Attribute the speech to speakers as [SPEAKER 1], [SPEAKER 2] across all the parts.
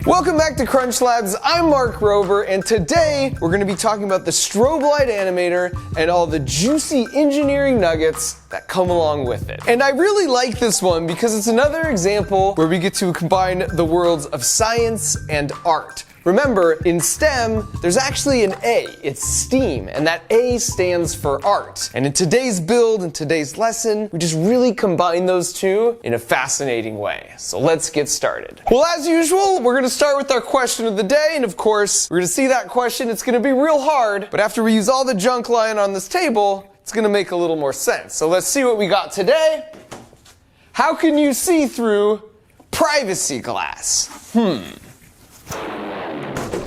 [SPEAKER 1] Welcome back to Crunch Labs. I'm Mark Rober, and today we're going to be talking about the Strobe Light Animator and all the juicy engineering nuggets that come along with it. And I really like this one because it's another example where we get to combine the worlds of science and art. Remember, in STEM, there's actually an A. It's STEAM, and that A stands for art. And in today's build, in today's lesson, we just really combine those two in a fascinating way. So let's get started. Well, as usual, we're gonna start with our question of the day, and of course, we're gonna see that question. It's gonna be real hard, but after we use all the junk lying on this table, it's gonna make a little more sense. So let's see what we got today. How can you see through privacy glass?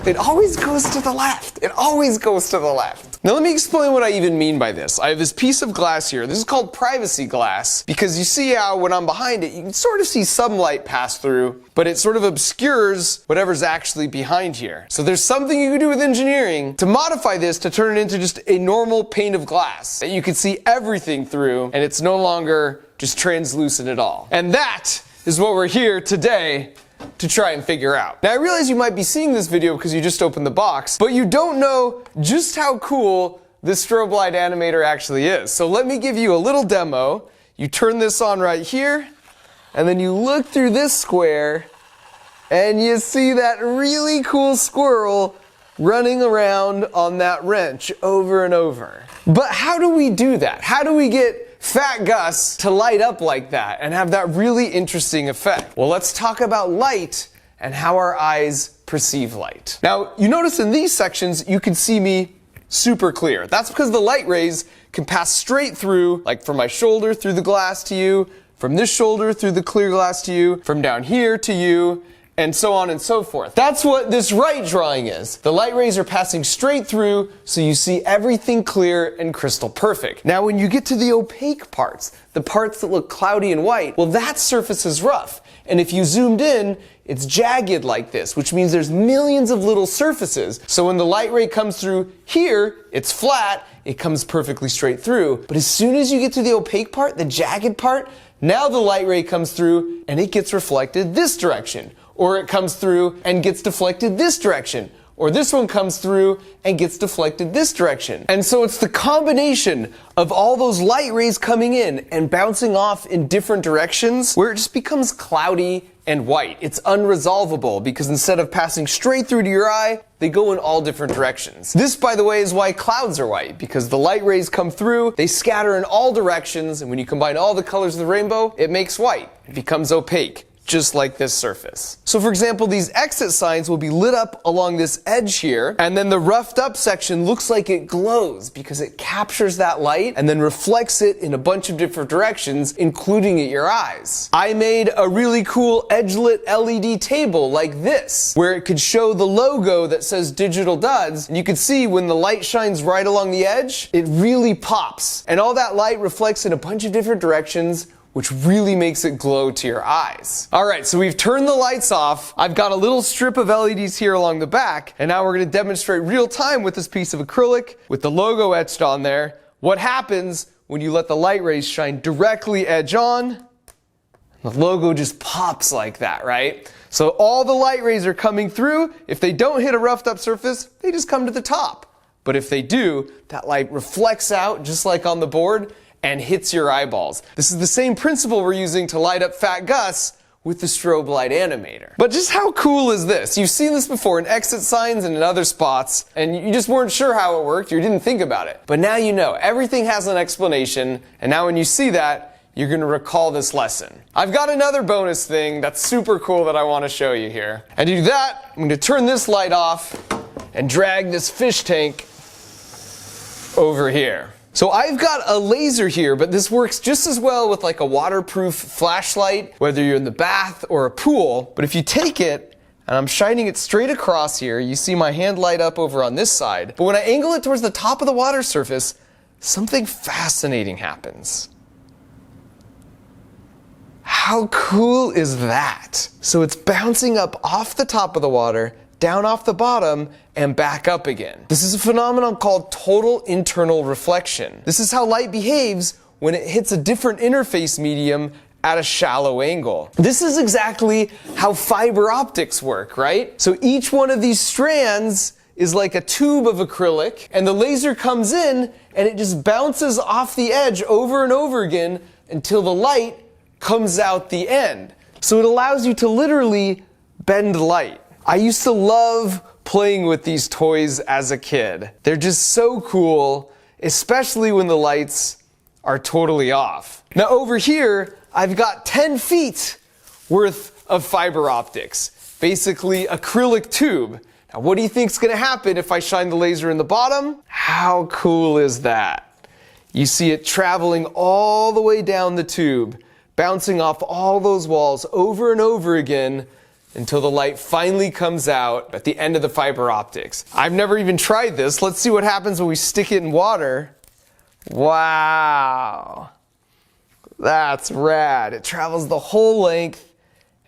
[SPEAKER 1] It always goes to the left. It always goes to the left. Now let me explain what I even mean by this. I have this piece of glass here. This is called privacy glass because you see how when I'm behind it, you can sort of see some light pass through, but it sort of obscures whatever's actually behind here. So there's something you can do with engineering to modify this to turn it into just a normal pane of glass that you can see everything through, and it's no longer just translucent at all. And that is what we're here today to try and figure out. Now I realize you might be seeing this video because you just opened the box, but you don't know just how cool this strobe light animator actually is. So let me give you a little demo. You turn this on right here, and then you look through this square, and you see that really cool squirrel running around on that wrench over and over. But how do we do that? How do we get Fat Gus to light up like that and have that really interesting effect? Well, let's talk about light and how our eyes perceive light. Now, you notice in these sections, you can see me super clear. That's because the light rays can pass straight through, like from my shoulder through the glass to you, from this shoulder through the clear glass to you, from down here to you, and so on and so forth. That's what this right drawing is. The light rays are passing straight through, so you see everything clear and crystal perfect. Now when you get to the opaque parts, the parts that look cloudy and white, well, that surface is rough. And if you zoomed in, it's jagged like this, which means there's millions of little surfaces. So when the light ray comes through here, it's flat, it comes perfectly straight through. But as soon as you get to the opaque part, the jagged part, now the light ray comes through and it gets reflected this direction. Or it comes through and gets deflected this direction. Or this one comes through and gets deflected this direction. And so it's the combination of all those light rays coming in and bouncing off in different directions where it just becomes cloudy and white. It's unresolvable because instead of passing straight through to your eye, they go in all different directions. This, by the way, is why clouds are white, because the light rays come through, they scatter in all directions, and when you combine all the colors of the rainbow, it makes white. It becomes opaque, just like this surface. So for example, these exit signs will be lit up along this edge here, and then the roughed up section looks like it glows because it captures that light and then reflects it in a bunch of different directions, including at your eyes. I made a really cool edge-lit LED table like this, where it could show the logo that says Digital Duds, and you could see when the light shines right along the edge, it really pops, and all that light reflects in a bunch of different directions, which really makes it glow to your eyes. Alright, so we've turned the lights off. I've got a little strip of LEDs here along the back, and now we're going to demonstrate real time with this piece of acrylic with the logo etched on there. What happens when you let the light rays shine directly edge on? The logo just pops like that, right? So all the light rays are coming through. If they don't hit a roughed up surface, they just come to the top. But if they do, that light reflects out just like on the board and hits your eyeballs. This is the same principle we're using to light up Fat Gus with the strobe light animator. But just how cool is this? You've seen this before in exit signs and in other spots, and you just weren't sure how it worked, you didn't think about it. But now you know, everything has an explanation, and now when you see that, you're gonna recall this lesson. I've got another bonus thing that's super cool that I wanna show you here. And to do that, I'm gonna turn this light off and drag this fish tank over here. So I've got a laser here, but this works just as well with like a waterproof flashlight, whether you're in the bath or a pool. But if you take it, and I'm shining it straight across here, you see my hand light up over on this side. But when I angle it towards the top of the water surface, something fascinating happens. How cool is that? So it's bouncing up off the top of the water, down off the bottom, and back up again. This is a phenomenon called total internal reflection. This is how light behaves when it hits a different interface medium at a shallow angle. This is exactly how fiber optics work, right? So each one of these strands is like a tube of acrylic, and the laser comes in and it just bounces off the edge over and over again until the light comes out the end. So it allows you to literally bend light. I used to love playing with these toys as a kid. They're just so cool, especially when the lights are totally off. Now over here, I've got 10 feet worth of fiber optics, basically acrylic tube. Now what do you think's gonna happen if I shine the laser in the bottom? How cool is that? You see it traveling all the way down the tube, bouncing off all those walls over and over again until the light finally comes out at the end of the fiber optics. I've never even tried this. Let's see what happens when we stick it in water. Wow. That's rad. It travels the whole length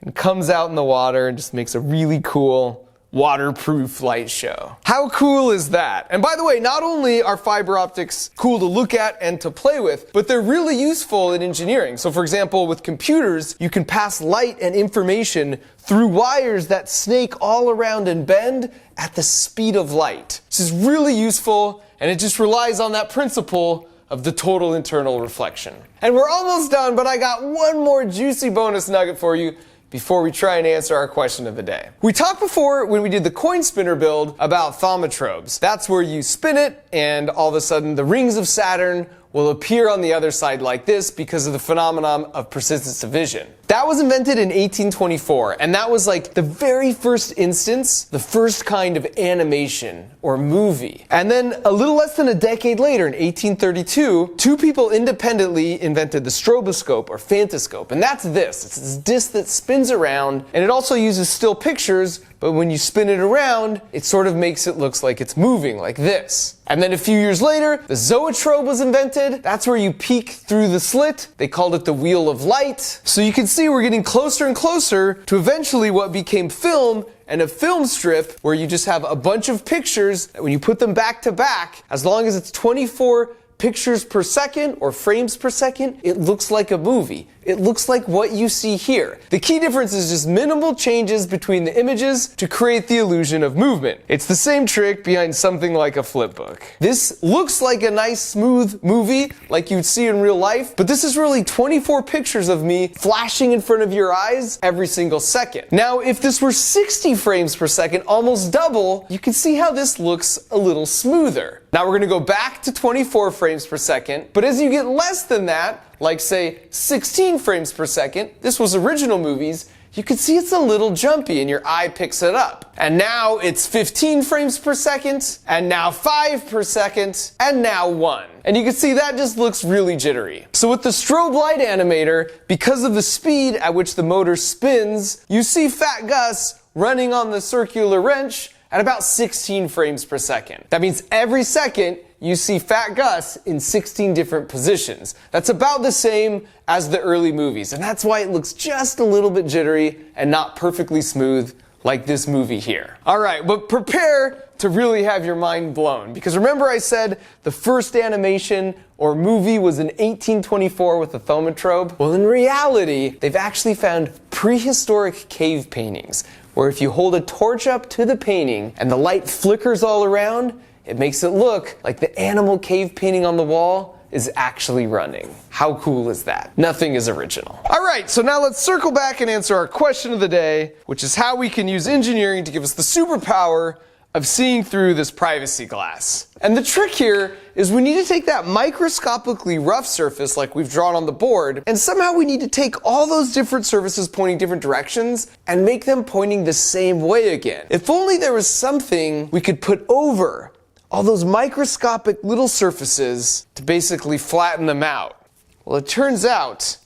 [SPEAKER 1] and comes out in the water and just makes a really cool waterproof light show. How cool is that? And by the way, not only are fiber optics cool to look at and to play with, but they're really useful in engineering. So for example, with computers, you can pass light and information through wires that snake all around and bend at the speed of light. This is really useful, and it just relies on that principle of the total internal reflection. And we're almost done, but I got one more juicy bonus nugget for you before we try and answer our question of the day. We talked before when we did the coin spinner build about thaumatrobes. That's where you spin it and all of a sudden the rings of Saturn will appear on the other side like this because of the phenomenon of persistence of vision. That was invented in 1824, and that was like the very first instance, the first kind of animation or movie. And then a little less than a decade later, in 1832, two people independently invented the stroboscope or phantoscope, and that's this. It's this disc that spins around, and it also uses still pictures, but when you spin it around, it sort of makes it look like it's moving, like this. And then a few years later, the zoetrope was invented. That's where you peek through the slit. They called it the wheel of light. So you can see we're getting closer and closer to eventually what became film, and a film strip where you just have a bunch of pictures that when you put them back to back, as long as it's 24 pictures per second or frames per second, it looks like a movie. It looks like what you see here. The key difference is just minimal changes between the images to create the illusion of movement. It's the same trick behind something like a flip book. This looks like a nice smooth movie like you'd see in real life, but this is really 24 pictures of me flashing in front of your eyes every single second. Now, if this were 60 frames per second, almost double, you can see how this looks a little smoother. Now we're going to go back to 24 frames per second, but as you get less than that, like say 16 frames per second, this was original movies, you can see it's a little jumpy and your eye picks it up. And now it's 15 frames per second, and now 5 per second, and now 1. And you can see that just looks really jittery. So with the strobe light animator, because of the speed at which the motor spins, you see Fat Gus running on the circular wrench at about 16 frames per second. That means every second you see Fat Gus in 16 different positions. That's about the same as the early movies, and that's why it looks just a little bit jittery and not perfectly smooth like this movie here. Alright, but prepare to really have your mind blown, because remember I said the first animation or movie was in 1824 with the thaumatrope? Well, in reality, they've actually found prehistoric cave paintings where if you hold a torch up to the painting and the light flickers all around, it makes it look like the animal cave painting on the wall is actually running. How cool is that? Nothing is original. Alright, so now let's circle back and answer our question of the day, which is how we can use engineering to give us the superpower of seeing through this privacy glass. And the trick here is we need to take that microscopically rough surface like we've drawn on the board, and somehow we need to take all those different surfaces pointing different directions and make them pointing the same way again. If only there was something we could put over all those microscopic little surfaces to basically flatten them out. Well, it turns out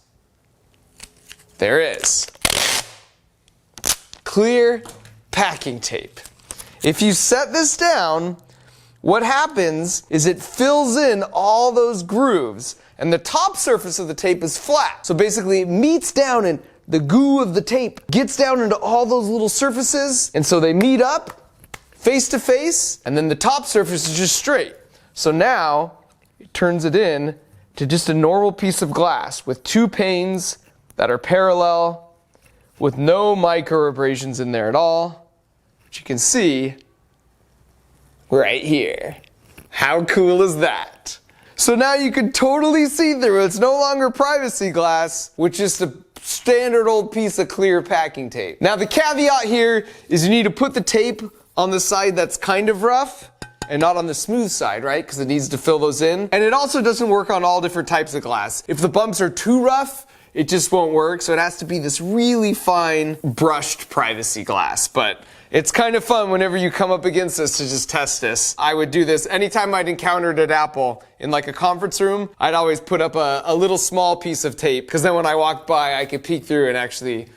[SPEAKER 1] there is. Clear packing tape. If you set this down, what happens is it fills in all those grooves, and the top surface of the tape is flat. So basically it meets down, and the goo of the tape gets down into all those little surfaces, and so they meet up face to face, and then the top surface is just straight. So now it turns it in to just a normal piece of glass with two panes that are parallel with no micro abrasions in there at all, which you can see right here. How cool is that? So now you can totally see through it. It's no longer privacy glass, which is a standard old piece of clear packing tape. Now the caveat here is you need to put the tape on the side that's kind of rough and not on the smooth side, right? Because it needs to fill those in. And it also doesn't work on all different types of glass. If the bumps are too rough, it just won't work. So it has to be this really fine brushed privacy glass. But it's kind of fun whenever you come up against this to just test this. I would do this anytime I'd encountered at Apple in like a conference room. I'd always put up a little small piece of tape because then when I walked by, I could peek through and actually,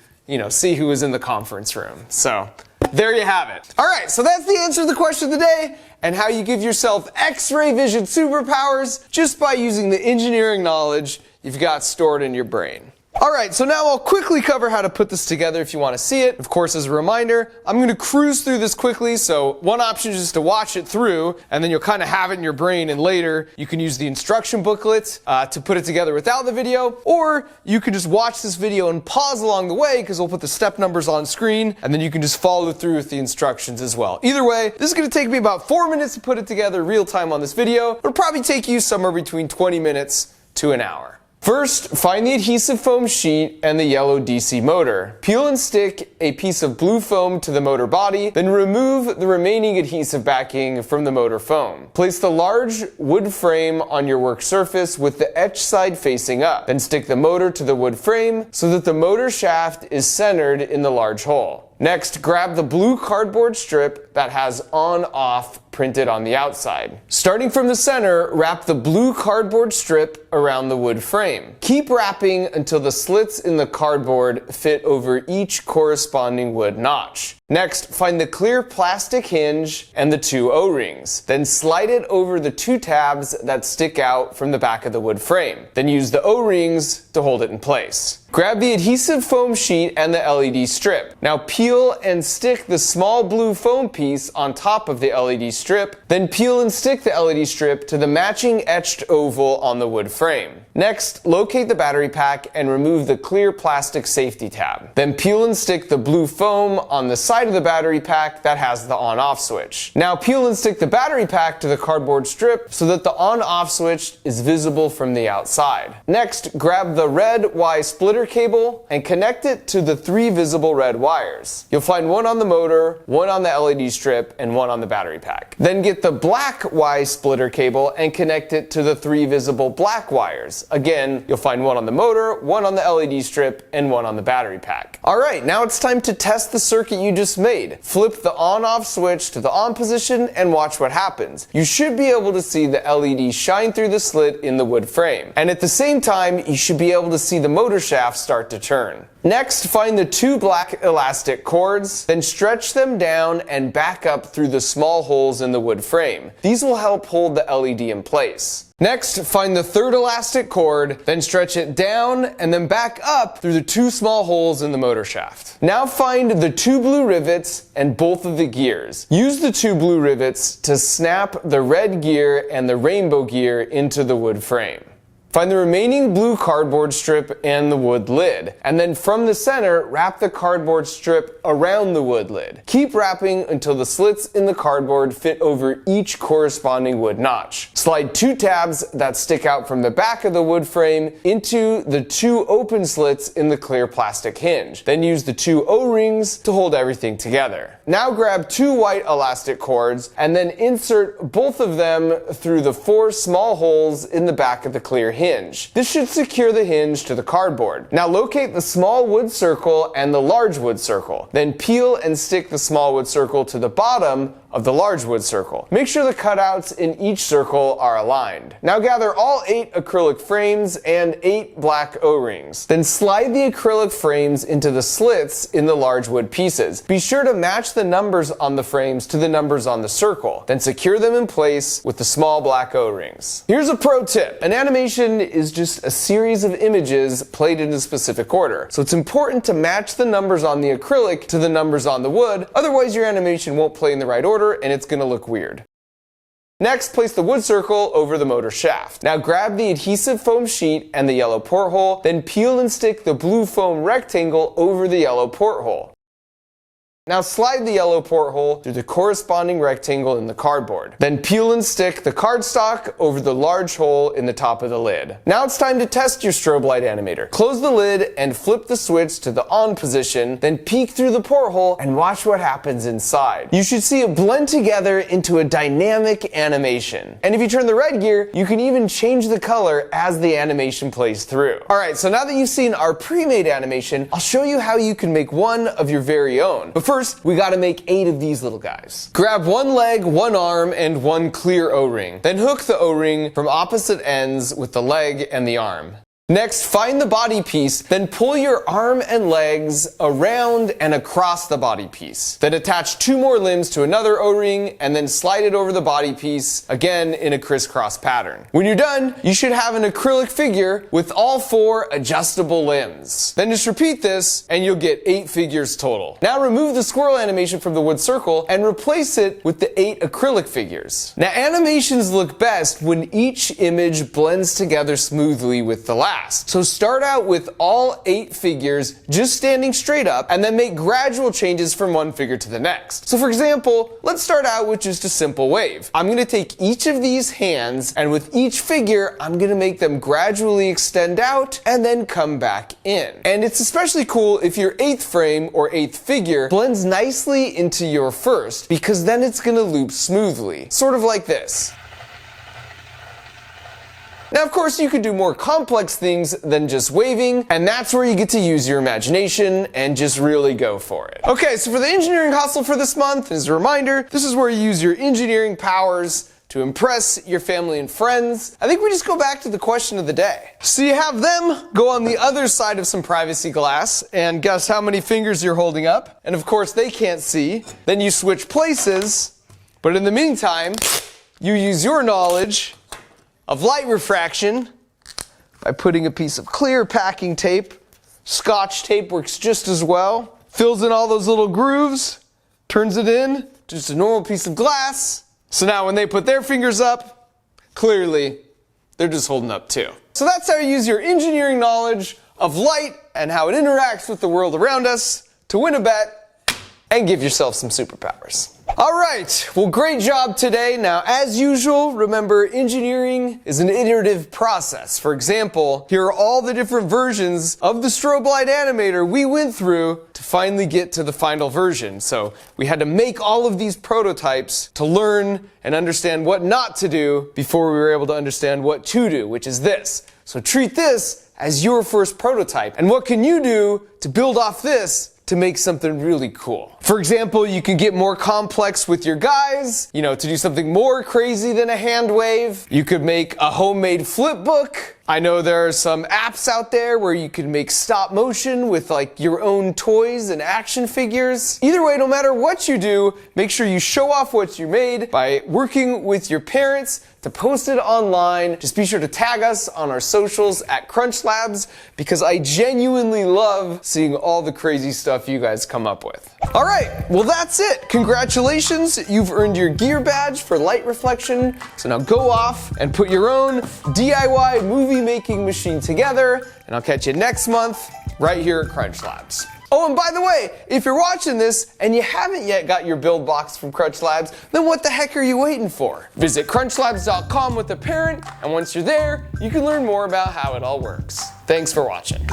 [SPEAKER 1] see who was in the conference room. So there you have it. All right, so that's the answer to the question of the day and how you give yourself X-ray vision superpowers just by using the engineering knowledge you've got stored in your brain. Alright, so now I'll quickly cover how to put this together if you want to see it. Of course, as a reminder, I'm going to cruise through this quickly, so one option is just to watch it through, and then you'll kind of have it in your brain, and later you can use the instruction booklet to put it together without the video, or you can just watch this video and pause along the way, because we'll put the step numbers on screen, and then you can just follow through with the instructions as well. Either way, this is going to take me about 4 minutes to put it together real time on this video. It'll probably take you somewhere between 20 minutes to an hour. First, find the adhesive foam sheet and the yellow DC motor. Peel and stick a piece of blue foam to the motor body, then remove the remaining adhesive backing from the motor foam. Place the large wood frame on your work surface with the etch side facing up. Then stick the motor to the wood frame so that the motor shaft is centered in the large hole. Next, grab the blue cardboard strip that has on/off printed on the outside. Starting from the center, wrap the blue cardboard strip around the wood frame. Keep wrapping until the slits in the cardboard fit over each corresponding wood notch. Next, find the clear plastic hinge and the 2 O-rings. Then slide it over the 2 tabs that stick out from the back of the wood frame. Then use the O-rings to hold it in place. Grab the adhesive foam sheet and the LED strip. Now peel and stick the small blue foam piece on top of the LED strip. Then peel and stick the LED strip to the matching etched oval on the wood frame. Next, locate the battery pack and remove the clear plastic safety tab. Then peel and stick the blue foam on the side of the battery pack that has the on-off switch. Now peel and stick the battery pack to the cardboard strip so that the on-off switch is visible from the outside. Next, grab the red Y splitter cable and connect it to the 3 visible red wires. You'll find one on the motor, one on the LED strip, and one on the battery pack. Then get the black Y splitter cable and connect it to the 3 visible black wires. Again, you'll find one on the motor, one on the LED strip, and one on the battery pack. Alright, now it's time to test the circuit you just made. Flip the on-off switch to the on position and watch what happens. You should be able to see the LED shine through the slit in the wood frame. And at the same time, you should be able to see the motor shaft start to turn. Next, find the 2 black elastic cords, then stretch them down and back up through the small holes in the wood frame. These will help hold the LED in place. Next, find the 3rd elastic cord, then stretch it down and then back up through the 2 small holes in the motor shaft. Now find the 2 blue rivets and both of the gears. Use the 2 blue rivets to snap the red gear and the rainbow gear into the wood frame. Find the remaining blue cardboard strip and the wood lid, and then from the center, wrap the cardboard strip around the wood lid. Keep wrapping until the slits in the cardboard fit over each corresponding wood notch. Slide 2 tabs that stick out from the back of the wood frame into the 2 open slits in the clear plastic hinge. Then use the 2 O-rings to hold everything together. Now grab 2 white elastic cords and then insert both of them through the 4 small holes in the back of the clear hinge. This should secure the hinge to the cardboard. Now locate the small wood circle and the large wood circle. Then peel and stick the small wood circle to the bottom of the large wood circle. Make sure the cutouts in each circle are aligned. Now gather all 8 acrylic frames and 8 black O-rings. Then slide the acrylic frames into the slits in the large wood pieces. Be sure to match the numbers on the frames to the numbers on the circle. Then secure them in place with the small black O-rings. Here's a pro tip. An animation is just a series of images played in a specific order. So it's important to match the numbers on the acrylic to the numbers on the wood, otherwise your animation won't play in the right order and it's going to look weird. Next, place the wood circle over the motor shaft. Now grab the adhesive foam sheet and the yellow porthole, then peel and stick the blue foam rectangle over the yellow porthole. Now slide the yellow porthole through the corresponding rectangle in the cardboard. Then peel and stick the cardstock over the large hole in the top of the lid. Now it's time to test your strobe light animator. Close the lid and flip the switch to the on position, then peek through the porthole and watch what happens inside. You should see it blend together into a dynamic animation. And if you turn the red gear, you can even change the color as the animation plays through. Alright, so now that you've seen our pre-made animation, I'll show you how you can make one of your very own. But first, we gotta make 8 of these little guys. Grab one leg, one arm, and one clear O-ring. Then hook the O-ring from opposite ends with the leg and the arm. Next, find the body piece, then pull your arm and legs around and across the body piece. Then attach 2 more limbs to another O-ring and then slide it over the body piece, again in a crisscross pattern. When you're done, you should have an acrylic figure with all 4 adjustable limbs. Then just repeat this and you'll get 8 figures total. Now remove the squirrel animation from the wood circle and replace it with the 8 acrylic figures. Now animations look best when each image blends together smoothly with the last. So start out with all 8 figures just standing straight up and then make gradual changes from one figure to the next. So for example, let's start out with just a simple wave. I'm going to take each of these hands and with each figure, I'm going to make them gradually extend out and then come back in. And it's especially cool if your 8th frame or 8th figure blends nicely into your first, because then it's going to loop smoothly. Sort of like this. Now, of course, you could do more complex things than just waving, and that's where you get to use your imagination and just really go for it. Okay, so for the engineering hustle for this month, as a reminder, this is where you use your engineering powers to impress your family and friends. I think we just go back to the question of the day. So you have them go on the other side of some privacy glass and guess how many fingers you're holding up. And of course, they can't see. Then you switch places, but in the meantime, you use your knowledge of light refraction by putting a piece of clear packing tape. Scotch tape works just as well. Fills in all those little grooves, turns it in, just a normal piece of glass. So now when they put their fingers up, clearly they're just holding up too. So that's how you use your engineering knowledge of light and how it interacts with the world around us to win a bet and give yourself some superpowers. Alright, well, great job today. Now, as usual, remember, engineering is an iterative process. For example, here are all the different versions of the strobe light animator we went through to finally get to the final version. So we had to make all of these prototypes to learn and understand what not to do before we were able to understand what to do, which is this. So treat this as your first prototype. And what can you do to build off this to make something really cool? For example, you can get more complex with your guys, to do something more crazy than a hand wave. You could make a homemade flip book. I know there are some apps out there where you can make stop motion with like your own toys and action figures. Either way, no matter what you do, make sure you show off what you made by working with your parents to post it online. Just be sure to tag us on our socials at Crunch Labs, because I genuinely love seeing all the crazy stuff you guys come up with. All right, well, that's it. Congratulations, you've earned your gear badge for light reflection. So now go off and put your own DIY movie making machine together, and I'll catch you next month right here at Crunch Labs. Oh, and by the way, if you're watching this and you haven't yet got your build box from Crunch Labs, then what the heck are you waiting for? Visit crunchlabs.com with a parent, and once you're there, you can learn more about how it all works. Thanks for watching.